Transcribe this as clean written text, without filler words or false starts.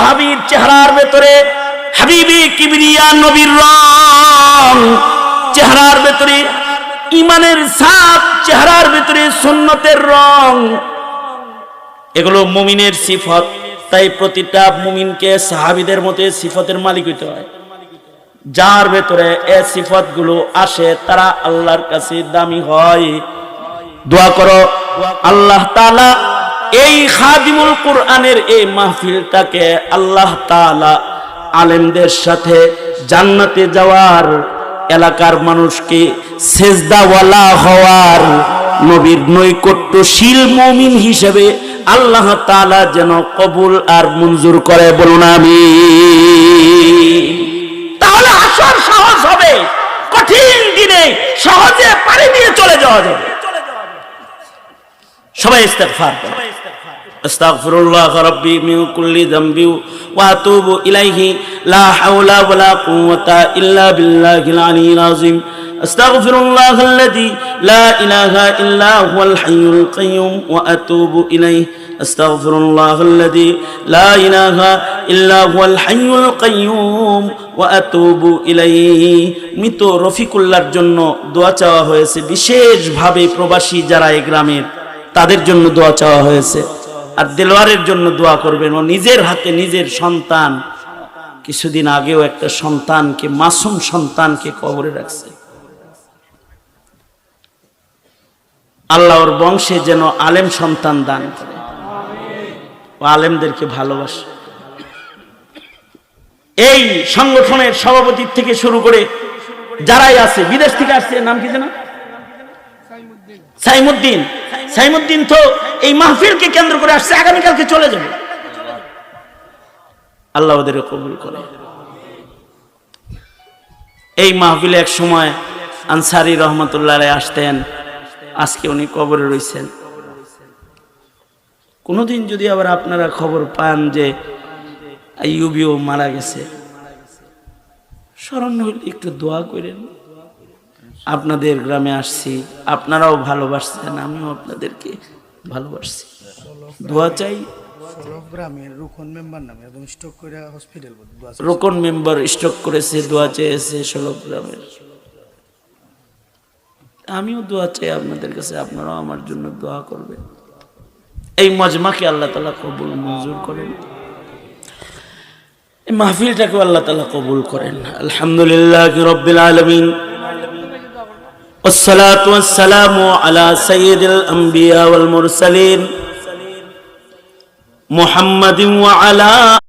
সাহাবীর চেহারার ভেতরে হাবিবে কিবরিয়া নবীর রং, চেহারার ভেতরে ঈমানের ছাপ, চেহারার ভেতরে সুন্নতের রং, এগুলো মুমিনের সিফত। তাই প্রতিটা মুমিনকে সাহাবীদের মতে সিফতের মালিক হইতে হয়। যার ভেতরে এই সিফতগুলো আসে তারা আল্লাহর কাছে দামি হয়। দোয়া করো আল্লাহ তাআলা এই খাদিমুল কোরআনের এই মাহফিলটাকে আল্লাহ তাআলা আলেমদের সাথে জান্নাতে যাওয়ার, এলাকার মানুষকে সেজদাওয়ালা হওয়ার, নবীর নৈকট্যশীল মুমিন হিসেবে আল্লাহ তাআলা যেন কবুল আর মঞ্জুর করে, বলুন আমিন। তাহলে আসর সহজ হবে, কঠিন দিনে সহজে পাড়ি দিয়ে চলে যাওয়া যাবে। সবাই ইস্তেগফার করুন। আস্তাগফিরুল্লাহ রাব্বি মিন কুল্লি যামবি ওয়া আতুবু ইলাইহি লা হাওলা ওয়ালা কুওয়াতা ইল্লা বিল্লাহিল আলিয়্যিল আযীম। আস্তাগফিরুল্লাহাল্লাযী লা ইলাহা ইল্লা হুয়াল হাইয়ুল কাইয়্যুম ওয়া আতুবু ইলাইহি। আস্তাগফিরুল্লাহাল্লাযী লা ইলাহা ইল্লা হুয়াল হাইয়ুল কাইয়্যুম ওয়া আতুবু ইলাইহি। মৃত রফিকুল্লাহর জন্য দোয়া চাওয়া হয়েছে, বিশেষভাবে প্রবাসী যারা এই গ্রামের তাদের জন্য দোয়া চাওয়া হয়েছে। আর দেলোয়ারের জন্য দোয়া করবেন। ও নিজের হাতে নিজের সন্তান, কিছুদিন আগেও একটা সন্তানকে, মাসুম সন্তানকে কবরে রাখছে। আল্লাহ ওর বংশে যেন আলেম সন্তান দান করে, ও আলেমদেরকে ভালোবাসে। এই সংগঠনের সভাপতি থেকে শুরু করে যারাই আছে, বিদেশ থেকে আসছে, নাম কি যেন সাইমুদ্দিন। সাইমুদ্দিন তো এই মাহফিলকে কেন্দ্র করে আসছে, আগামীকালকে চলে যাবে। আল্লাহ ওদের কবুল করে। এই মাহফিলে এক সময় আনসারী রহমতুল্লাহ আলাইহি আসতেন, আজকে উনি কবরে রয়েছেন। কোনদিন যদি আবার আপনারা খবর পান যে আইয়ুবিও মারা গেছে, স্মরণ হইলে একটু দোয়া করেন। আপনাদের গ্রামে আসছি, আপনারাও ভালোবাসছেন, আমিও আপনাদেরকে ভালোবাসছি। দোয়া চাই। রোকন মেম্বার স্ট্রোক করেছে, দোয়া চেয়েছে 16 গ্রামের। আমিও দোয়া চাই আপনাদের কাছে, আপনারাও আমার জন্য দোয়া করবেন। এই মজমাকে আল্লাহ তাআলা কবুল মঞ্জুর করেন, এই মাহফিলটাকে আল্লাহ তাআলা কবুল করেন। আলহামদুলিল্লাহি রাব্বিল আলামিন, والصلاة والسلام على سيد الأنبياء والمرسلين محمد وعلى